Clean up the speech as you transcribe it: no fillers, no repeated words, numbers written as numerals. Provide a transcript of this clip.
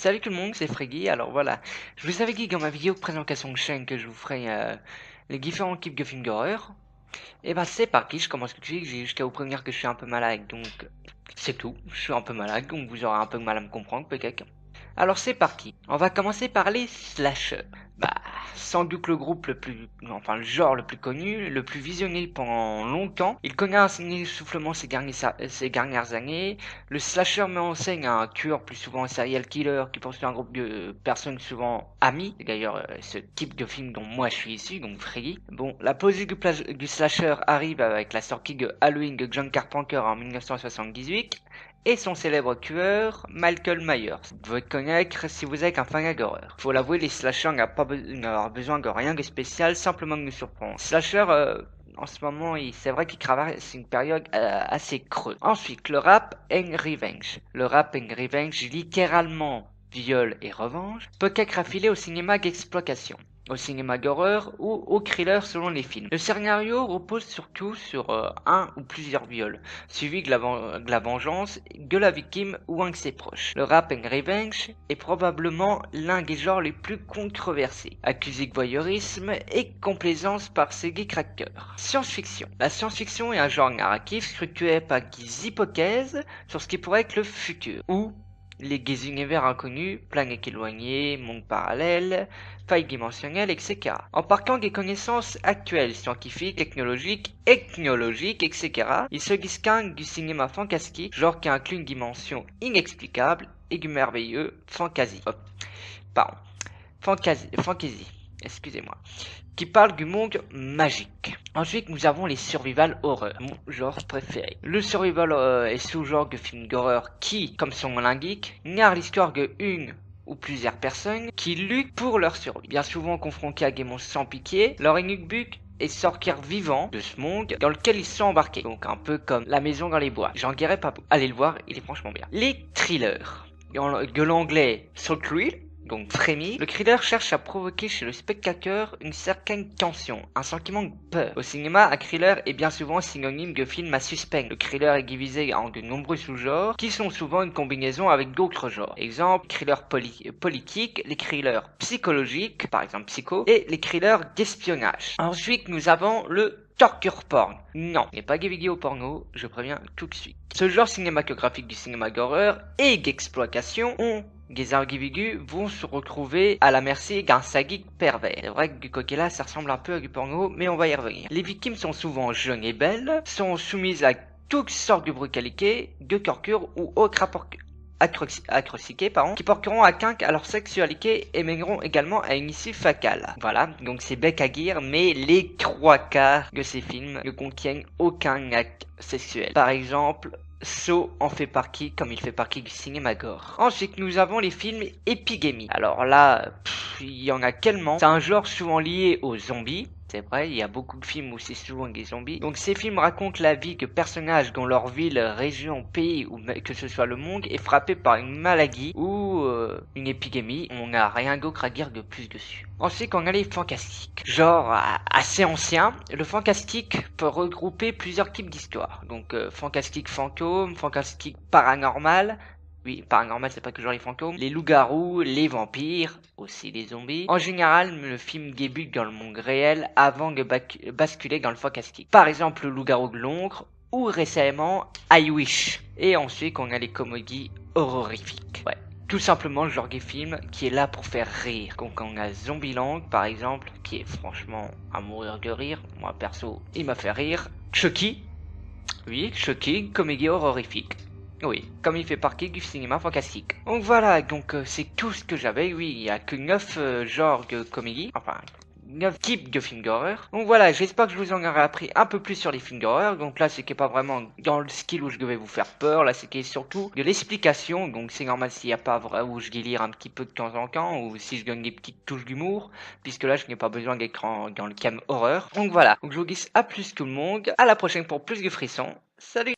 Salut tout le monde, c'est Freggy. Alors voilà, je vous avais dit dans ma vidéo de présentation de chaîne que je vous ferai les différents types de films d'horreur. Et bah c'est parti, je commence tout de suite. J'ai jusqu'à vous prévenir que je suis un peu malade, donc c'est tout. Je suis un peu malade, donc vous aurez un peu de mal à me comprendre peut-être. Alors c'est parti. On va commencer par les slashers. Bah, sans doute le groupe le plus, enfin le genre le plus connu, le plus visionné pendant longtemps. Il connaît un essoufflement ces dernières années. Le slasher met en scène un tueur, plus souvent un serial killer, qui poursuit un groupe de personnes souvent amies. C'est d'ailleurs ce type de film dont moi je suis issu, donc Freddy. Bon, la pause du slasher arrive avec la sortie de Halloween de John Carpenter en 1978. Et son célèbre tueur, Michael Myers. Vous devez connaître si vous êtes un fan d'horreur. Faut l'avouer, les slashers n'ont besoin de rien de spécial, simplement de nous surprendre. Slasher, en ce moment, c'est vrai qu'il traverse une période assez creuse. Ensuite, le rap and revenge. Le rap and revenge, littéralement viol et revanche, peut être affilé au cinéma d'exploitation, au cinéma d'horreur ou au thriller selon les films. Le scénario repose surtout sur un ou plusieurs viols, suivis de la vengeance de la victime ou un de ses proches. Le rap and revenge est probablement l'un des genres les plus controversés, accusé de voyeurisme et complaisance par ses détracteurs. Science-fiction. La science-fiction est un genre narratif structuré par des hypothèses sur ce qui pourrait être le futur, ou les univers inconnus, planètes éloignées, mondes parallèles, failles dimensionnelles, etc. En partant des connaissances actuelles, scientifiques, technologiques, ethnologiques, etc., il se distingue du cinéma fantastique, genre qui inclut une dimension inexplicable et du merveilleux fantasy. Fantasy, excusez-moi, qui parle du monde magique. Ensuite, nous avons les survival horror, mon genre préféré. Le survival est sous-genre de film d'horreur qui, comme son nom l'indique, narre l'histoire de une ou plusieurs personnes qui luttent pour leur survie. Bien souvent confrontés à des monstres sans pitié, leur unique but est sortir vivant de ce monde dans lequel ils sont embarqués. Donc un peu comme La Maison dans les Bois. J'en dirai pas beaucoup. Allez le voir, il est franchement bien. Les thrillers. De l'anglais soul thrill, donc frémir, le thriller cherche à provoquer chez le spectateur une certaine tension, un sentiment de peur. Au cinéma, un thriller est bien souvent synonyme de film à suspense. Le thriller est divisé en de nombreux sous-genres, qui sont souvent une combinaison avec d'autres genres. Exemple, thrillers politiques, les thrillers psychologiques, par exemple Psycho, et les thrillers d'espionnage. Ensuite, nous avons le torture porn. Non, il n'est pas des vidéos porno, je préviens tout de suite. Ce genre cinématographique du cinéma d'horreur et d'exploitation ont des individus vont se retrouver à la merci d'un sadique pervers. C'est vrai que du côté là, ça ressemble un peu à du porno, mais on va y revenir. Les victimes sont souvent jeunes et belles, sont soumises à toutes sortes de brutalité, de torture ou autres rapports atrocités, qui porteront atteinte à leur sexualité et mèneront également à une issue fatale. Voilà, donc c'est bec à dire, mais les 3/4 de ces films ne contiennent aucun acte sexuel. Par exemple, Saw en fait partie, comme il fait partie du cinéma gore. Ensuite, nous avons les films épidémie. Alors là, il y en a tellement. C'est un genre souvent lié aux zombies. C'est vrai, il y a beaucoup de films où c'est souvent des zombies. Donc ces films racontent la vie de personnages dont leur ville, région, pays ou que ce soit le monde est frappé par une maladie ou une épidémie. On n'a rien d'autre à dire de plus dessus. Ensuite, on a les fantastiques. Genre assez ancien, le fantastique peut regrouper plusieurs types d'histoires. Donc fantastique fantôme, fantastique paranormal. Oui, paranormal, c'est pas toujours les fantômes. Les loups-garous, les vampires, aussi les zombies. En général, le film débute dans le monde réel avant de basculer dans le fantastique. Par exemple, le loup-garou de Londres ou récemment I Wish. Et ensuite, on a les comédies horrifiques. Ouais. Tout simplement le genre de film qui est là pour faire rire. Donc on a Zombieland par exemple, qui est franchement à mourir de rire. Moi perso, il m'a fait rire. Chucky. Oui, Chucky, comédie horrifique. Oui, comme il fait partie du cinéma fantastique. Donc voilà, donc c'est tout ce que j'avais. Oui, il y a que 9 genres de comédie. Enfin, 9 types de films d'horreur. Donc voilà, j'espère que je vous en aurai appris un peu plus sur les films d'horreur. Donc là, c'est pas vraiment dans le style où je devais vous faire peur. Là, c'est surtout de l'explication. Donc c'est normal s'il n'y a pas vrai où je délire un petit peu de temps en temps. Ou si je donne des petites touches d'humour. Puisque là, je n'ai pas besoin d'être dans le thème horreur. Donc voilà, donc je vous dis à plus tout le monde. À la prochaine pour plus de frissons. Salut!